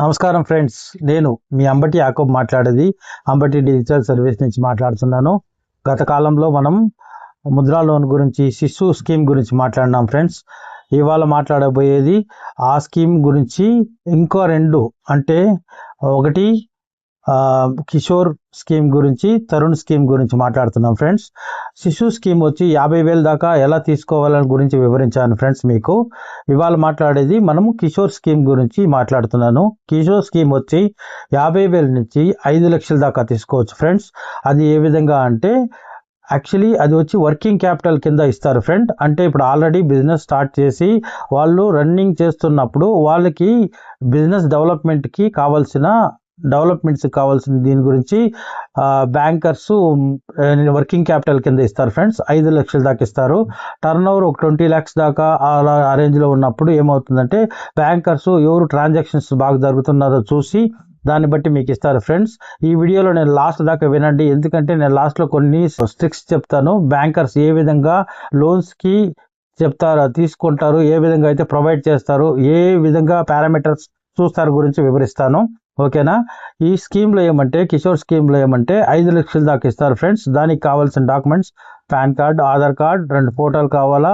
నమస్కారం ఫ్రెండ్స్, నేను మీ అంబటి యాకోబ్ మాట్లాడేది అంబటి డిజిటల్ సర్వీస్ నుంచి మాట్లాడుతున్నాను. గత కాలంలో మనం ముద్రా లోన్ గురించి, శిశు స్కీమ్ గురించి మాట్లాడినాం ఫ్రెండ్స్. ఇవాళ మాట్లాడబోయేది ఆ స్కీమ్ గురించి ఇంకో రెండు, అంటే ఒకటి కిషోర్ స్కీమ్ గురించి, తరుణ్ స్కీమ్ గురించి మాట్లాడుతున్నాం ఫ్రెండ్స్. శిశు స్కీమ్ వచ్చి 50,000 దాకా ఎలా తీసుకోవాలని గురించి వివరించాను ఫ్రెండ్స్. మీకు ఇవాళ మాట్లాడేది మనము కిషోర్ స్కీమ్ గురించి మాట్లాడుతున్నాను. కిషోర్ స్కీమ్ వచ్చి 50,000 నుంచి 5 లక్షల దాకా తీసుకోవచ్చు ఫ్రెండ్స్. అది ఏ విధంగా అంటే, యాక్చువల్లీ అది వచ్చి వర్కింగ్ క్యాపిటల్ కింద ఇస్తారు ఫ్రెండ్. అంటే ఇప్పుడు ఆల్రెడీ బిజినెస్ స్టార్ట్ చేసి వాళ్ళు రన్నింగ్ చేస్తున్నప్పుడు వాళ్ళకి బిజినెస్ డెవలప్మెంట్కి కావాల్సిన దీని గురించి బ్యాంకర్స్ వర్కింగ్ క్యాపిటల్ కింద ఇస్తారు ఫ్రెండ్స్. 5 లక్షల దాకా ఇస్తారు. టర్న్ ఓవర్ ఒక 20 lakhs దాకా అలా అరేంజ్లో ఉన్నప్పుడు ఏమవుతుందంటే, బ్యాంకర్స్ ఎవరు ట్రాన్సాక్షన్స్ బాగా జరుగుతున్నారో చూసి దాన్ని బట్టి మీకు ఇస్తారు ఫ్రెండ్స్. ఈ వీడియోలో నేను లాస్ట్ దాకా వినండి, ఎందుకంటే నేను లాస్ట్లో కొన్ని ట్రిక్స్ చెప్తాను. బ్యాంకర్స్ ఏ విధంగా లోన్స్కి తీసుకుంటారు, ఏ విధంగా అయితే ప్రొవైడ్ చేస్తారు, ఏ విధంగా పారామీటర్స్ చూస్తారు గురించి వివరిస్తాను. ఓకేనా? ఈ స్కీమ్లో ఏమంటే, కిషోర్ స్కీమ్లో ఏమంటే 5 లక్షల దాకా ఇస్తారు ఫ్రెండ్స్. దానికి కావాల్సిన documents pan card, Aadhaar card, 2 ఫోటోలు కావాలా,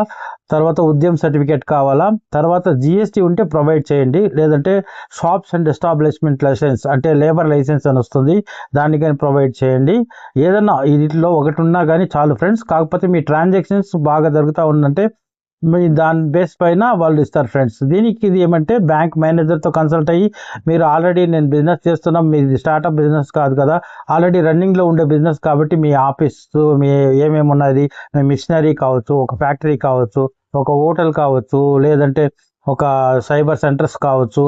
తర్వాత ఉద్యమ సర్టిఫికేట్ కావాలా, తర్వాత జిఎస్టీ ఉంటే ప్రొవైడ్ చేయండి, లేదంటే షాప్స్ అండ్ ఎస్టాబ్లిష్మెంట్ లైసెన్స్ అంటే లేబర్ లైసెన్స్ అని వస్తుంది, దాన్ని కానీ ప్రొవైడ్ చేయండి. ఏదన్నా వీటిలో ఒకటి ఉన్నా కానీ చాలు ఫ్రెండ్స్. కాకపోతే మీ ట్రాన్సాక్షన్స్ బాగా జరుగుతూ ఉందంటే మీ దాని బేస్ పైన వాళ్ళు ఇస్తారు ఫ్రెండ్స్. దీనికి ఇది ఏమంటే, బ్యాంక్ మేనేజర్తో కన్సల్ట్ అయ్యి, మీరు ఆల్రెడీ నేను బిజినెస్ చేస్తున్నాం, మీది స్టార్టప్ బిజినెస్ కాదు కదా, ఆల్రెడీ రన్నింగ్లో ఉండే బిజినెస్ కాబట్టి మీ ఆఫీస్, మీ ఏమేమి ఉన్నది, మీ మిషనరీ కావచ్చు, ఒక ఫ్యాక్టరీ కావచ్చు, ఒక హోటల్ కావచ్చు, లేదంటే ఒక సైబర్ సెంటర్స్ కావచ్చు,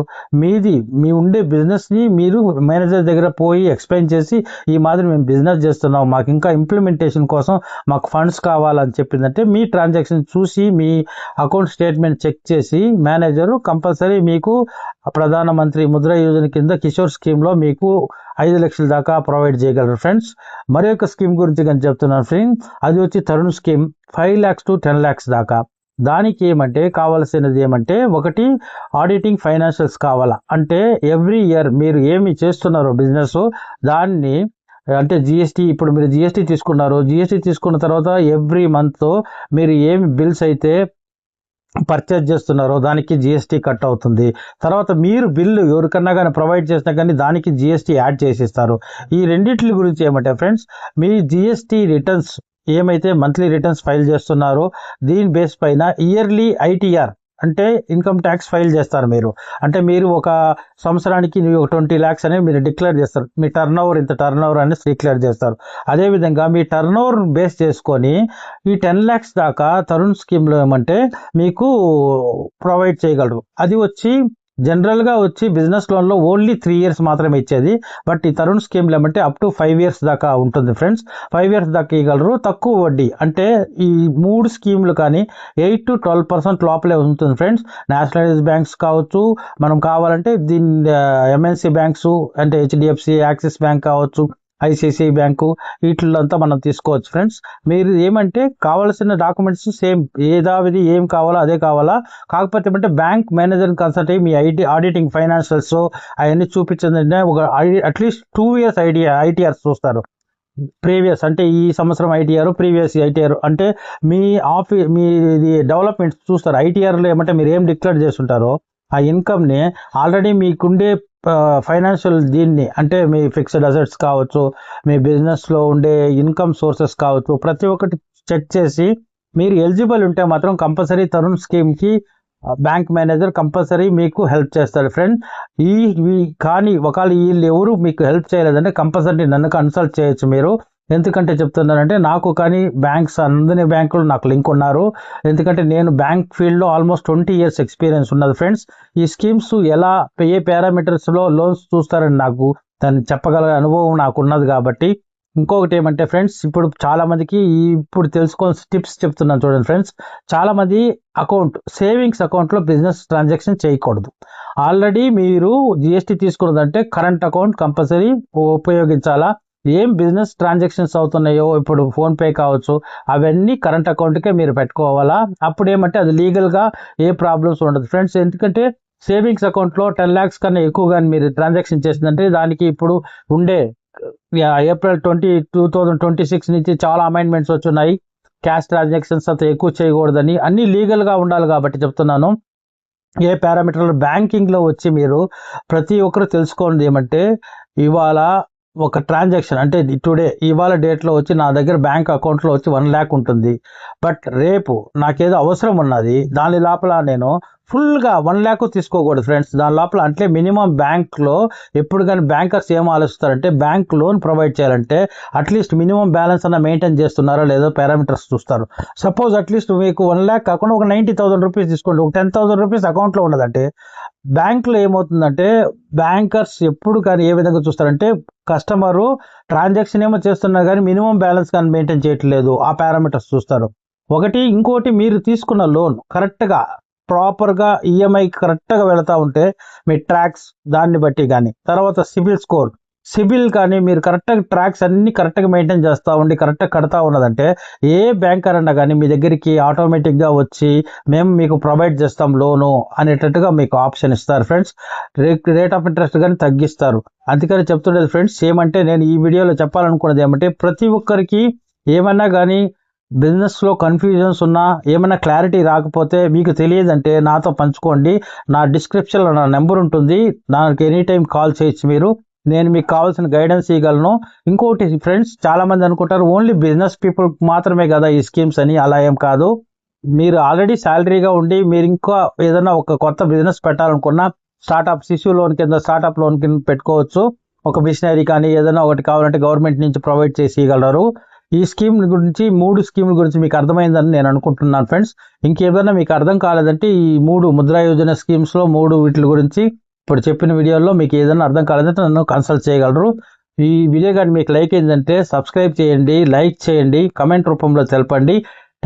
మీ ఉండే బిజినెస్ని మీరు మేనేజర్ దగ్గర పోయి ఎక్స్ప్లెయిన్ చేసి, ఈ మాదిరి మేము బిజినెస్ చేస్తున్నాం, మాకు ఇంకా ఇంప్లిమెంటేషన్ కోసం మాకు ఫండ్స్ కావాలని చెప్పిందంటే, మీ ట్రాన్సాక్షన్ చూసి మీ అకౌంట్ స్టేట్మెంట్ చెక్ చేసి మేనేజరు కంపల్సరీ మీకు ప్రధానమంత్రి ముద్రా యోజన కింద కిషోర్ స్కీమ్లో మీకు 5 లక్షల దాకా ప్రొవైడ్ చేయగలరు ఫ్రెండ్స్. మరి యొక్క స్కీమ్ గురించి కానీ చెప్తున్నాను ఫ్రెండ్. అది వచ్చి Tarun scheme 5 lakhs to 10 lakhs దాకా. దానికి ఏమంటే కావాల్సినది ఏమంటే, ఒకటి ఆడిటింగ్ ఫైనాన్షియల్స్ కావాలా. అంటే ఎవ్రీ ఇయర్ మీరు ఏమి చేస్తున్నారో బిజినెస్, దాన్ని అంటే జిఎస్టీ, ఇప్పుడు మీరు జిఎస్టీ తీసుకున్నారు, జిఎస్టీ తీసుకున్న తర్వాత ఎవ్రీ మంత్ మీరు ఏమి బిల్స్ అయితే పర్చేజ్ చేస్తున్నారో దానికి జిఎస్టీ కట్ అవుతుంది. తర్వాత మీరు బిల్లు ఎవరికన్నా కానీ ప్రొవైడ్ చేసినా కానీ దానికి జిఎస్టీ యాడ్ చేసిస్తారు. ఈ రెండింటి గురించి ఏమంటే ఫ్రెండ్స్, మీ జిఎస్టీ రిటర్న్స్ ఏమైతే మంత్లీ రిటర్న్స్ ఫైల్ చేస్తున్నారో దీని బేస్ పైన ఇయర్లీ ఐటీఆర్ అంటే ఇన్కమ్ ట్యాక్స్ ఫైల్ చేస్తారు మీరు. అంటే మీరు ఒక సంవత్సరానికి 20 lakhs అనేవి మీరు డిక్లేర్ చేస్తారు. మీ టర్న్ ఓవర్ ఇంత టర్న్ ఓవర్ అనేది డిక్లేర్ చేస్తారు. అదేవిధంగా మీ టర్న్ ఓవర్ బేస్ చేసుకొని ఈ 10 lakhs దాకా తరుణ్ స్కీమ్లో ఏమంటే మీకు ప్రొవైడ్ చేయగలరు. అది వచ్చి జనరల్గా వచ్చి బిజినెస్ లోన్లో ఓన్లీ 3 years మాత్రమే ఇచ్చేది. బట్ ఈ తరుణ్ స్కీమ్లో ఏమంటే అప్ టు 5 years దాకా ఉంటుంది ఫ్రెండ్స్. 5 years దాకా ఇవ్వగలరు, తక్కువ వడ్డీ. అంటే ఈ 3 స్కీమ్లు కానీ 8 to 12% లోపలే ఉంటుంది ఫ్రెండ్స్. నేషనలైజ్ బ్యాంక్స్ కావచ్చు, మనం కావాలంటే దీని ఎంఎన్సి బ్యాంక్స్ అంటే హెచ్డిఎఫ్సి, యాక్సిస్ బ్యాంక్ కావచ్చు, ఐసిఐసిఐ బ్యాంకు, వీటిల్లో అంతా మనం తీసుకోవచ్చు ఫ్రెండ్స్. మీరు ఏమంటే కావాల్సిన డాక్యుమెంట్స్ సేమ్ ఏదావిది ఏం కావాలో అదే కావాలా. కాకపోతే ఏమంటే బ్యాంక్ మేనేజర్ని కన్సల్ట్ అయ్యి మీ ఆడిటింగ్ ఫైనాన్షియల్స్ అవన్నీ చూపించండి. ఒక అట్లీస్ట్ 2 years ఐటీఆర్ చూస్తారు. ప్రీవియస్ అంటే ఈ సంవత్సరం ఐటీఆర్, ప్రీవియస్ ఐటీఆర్ అంటే మీ డెవలప్మెంట్స్ చూస్తారు. ఐటీఆర్లో ఏమంటే మీరు ఏం డిక్లేర్ చేస్తుంటారో ఆ ఇన్కమ్ని ఆల్రెడీ మీకుండే ఫైనాన్షియల్ దీన్ని, అంటే మీ ఫిక్స్డ్ అసెట్స్ కావచ్చు, మీ బిజినెస్లో ఉండే ఇన్కమ్ సోర్సెస్ కావచ్చు, ప్రతి ఒక్కటి చెక్ చేసి మీరు ఎలిజిబుల్ ఉంటే మాత్రం కంపల్సరీ తరుణ్ స్కీమ్కి బ్యాంక్ మేనేజర్ కంపల్సరీ మీకు హెల్ప్ చేస్తాడు ఫ్రెండ్. కానీ ఒకవేళ వీళ్ళు ఎవరు మీకు హెల్ప్ చేయలేదంటే కంపల్సరీ నన్ను కన్సల్ట్ చేయొచ్చు మీరు. ఎందుకంటే చెప్తున్నానంటే, నాకు కానీ అన్ని బ్యాంకులు నాకు లింక్ ఉన్నారు. ఎందుకంటే నేను బ్యాంక్ ఫీల్డ్లో ఆల్మోస్ట్ 20 years ఎక్స్పీరియన్స్ ఉన్నది ఫ్రెండ్స్. ఈ స్కీమ్స్ ఎలా ఏ పారామీటర్స్లో లోన్స్ చూస్తారని నాకు దాన్ని చెప్పగల అనుభవం నాకు ఉన్నది కాబట్టి. ఇంకొకటి ఏమంటే ఫ్రెండ్స్, ఇప్పుడు చాలామందికి ఇప్పుడు తెలుసుకోవాల్సిన టిప్స్ చెప్తున్నాను చూడండి ఫ్రెండ్స్. చాలామంది సేవింగ్స్ అకౌంట్లో బిజినెస్ ట్రాన్సాక్షన్ చేయకూడదు. ఆల్రెడీ మీరు జిఎస్టీ తీసుకున్నదంటే కరెంట్ అకౌంట్ కంపల్సరీ ఉపయోగించాలా. ఏం బిజినెస్ ట్రాన్సాక్షన్స్ అవుతున్నాయో, ఇప్పుడు ఫోన్పే కావచ్చు, అవన్నీ కరెంట్ అకౌంట్కే మీరు పెట్టుకోవాలా. అప్పుడు ఏమంటే అది లీగల్గా ఏ ప్రాబ్లమ్స్ ఉండదు ఫ్రెండ్స్. ఎందుకంటే సేవింగ్స్ అకౌంట్లో 10 lakhs కన్నా ఎక్కువ కానీ మీరు ట్రాన్సాక్షన్ చేసిందంటే దానికి ఇప్పుడు ఉండే ఏప్రిల్ 2026 నుంచి చాలా అమెండ్మెంట్స్ వచ్చున్నాయి. క్యాష్ ట్రాన్సాక్షన్స్ అంత ఎక్కువ చేయకూడదని, అన్ని లీగల్గా ఉండాలి కాబట్టి చెప్తున్నాను. ఏ పారామీటర్ బ్యాంకింగ్లో వచ్చి మీరు ప్రతి ఒక్కరు తెలుసుకోండి ఏమంటే, ఇవాళ ఒక ట్రాన్సాక్షన్ అంటే టుడే ఇవాళ డేట్లో వచ్చి నా దగ్గర బ్యాంక్ అకౌంట్లో వచ్చి 1 lakh ఉంటుంది. బట్ రేపు నాకేదో అవసరం ఉన్నది, దాని లోపల నేను ఫుల్గా 1 lakh తీసుకోకూడదు ఫ్రెండ్స్. దాని లోపల అంటే మినిమం బ్యాంక్లో ఎప్పుడు కానీ బ్యాంకర్స్ ఏం ఆలోచిస్తారంటే, బ్యాంక్ లోన్ ప్రొవైడ్ చేయాలంటే అట్లీస్ట్ మినిమం బ్యాలెన్స్ అన్న మెయింటైన్ చేస్తున్నారో లేదో పారామీటర్స్ చూస్తారు. సపోజ్ అట్లీస్ట్ మీకు 1 lakh కాకుండా ఒక 90,000 రూపీస్ తీసుకోండి, ఒక 10,000 రూపీస్ అకౌంట్లో ఉన్నదంటే బ్యాంకులో ఏమవుతుందంటే, బ్యాంకర్స్ ఎప్పుడు కానీ ఏ విధంగా చూస్తారంటే, కస్టమరు ట్రాన్సాక్షన్ ఏమో చేస్తున్నారు కానీ మినిమం బ్యాలెన్స్ కానీ మెయింటైన్ చేయట్లేదు, ఆ పారామీటర్స్ చూస్తారు. ఇంకోటి మీరు తీసుకున్న లోన్ కరెక్ట్గా ప్రాపర్గా ఈఎంఐ కరెక్ట్గా వెళతా ఉంటే మీ ట్రాక్స్ దాన్ని బట్టి కానీ, తర్వాత సిబిల్ కానీ మీరు కరెక్ట్గా ట్రాక్స్ అన్ని కరెక్ట్గా మెయింటైన్ చేస్తూ ఉండి కరెక్ట్గా కడతా ఉన్నదంటే ఏ బ్యాంకర్ అన్నా కానీ మీ దగ్గరికి ఆటోమేటిక్గా వచ్చి మేము మీకు ప్రొవైడ్ చేస్తాం లోను అనేటట్టుగా మీకు ఆప్షన్ ఇస్తారు ఫ్రెండ్స్. రేట్ ఆఫ్ ఇంట్రెస్ట్ కానీ తగ్గిస్తారు. అందుకని చెప్తుండేది ఫ్రెండ్స్, ఏమంటే నేను ఈ వీడియోలో చెప్పాలనుకున్నది ఏమంటే, ప్రతి ఒక్కరికి ఏమన్నా కానీ బిజినెస్లో కన్ఫ్యూజన్స్ ఉన్నా, ఏమైనా క్లారిటీ రాకపోతే, మీకు తెలియదంటే నాతో పంచుకోండి. నా డిస్క్రిప్షన్లో నా నెంబర్ ఉంటుంది, నాకు ఎనీ టైం కాల్ చేయొచ్చు. నేను మీకు కావాల్సిన గైడెన్స్ ఇవ్వగలను. ఇంకోటి ఫ్రెండ్స్, చాలామంది అనుకుంటారు ఓన్లీ బిజినెస్ పీపుల్ మాత్రమే కదా ఈ స్కీమ్స్ అని. అలా ఏం కాదు. మీరు ఆల్రెడీ శాలరీగా ఉండి మీరు ఇంకా ఏదైనా ఒక కొత్త బిజినెస్ పెట్టాలనుకున్నా శిశు లోన్ కింద స్టార్టప్ లోన్ కింద పెట్టుకోవచ్చు. ఒక మిషనరీ కానీ ఏదైనా ఒకటి కావాలంటే గవర్నమెంట్ నుంచి ప్రొవైడ్ చేసి ఇవ్వగలరు. ఈ స్కీమ్ గురించి 3 స్కీముల గురించి మీకు అర్థమైందని నేను అనుకుంటున్నాను ఫ్రెండ్స్. ఇంకేదైనా మీకు అర్థం కాలేదంటే ఈ 3 ముద్రా యోజన స్కీమ్స్లో 3 వీటి గురించి ఇప్పుడు చెప్పిన వీడియోలో మీకు ఏదైనా అర్థం కాలేదంటే నన్ను కన్సల్ట్ చేయగలరు. ఈ వీడియో కానీ మీకు లైక్ అయిందంటే సబ్స్క్రైబ్ చేయండి, లైక్ చేయండి, కమెంట్ రూపంలో తెలపండి.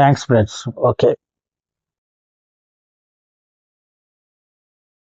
Thanks friends. ఓకే.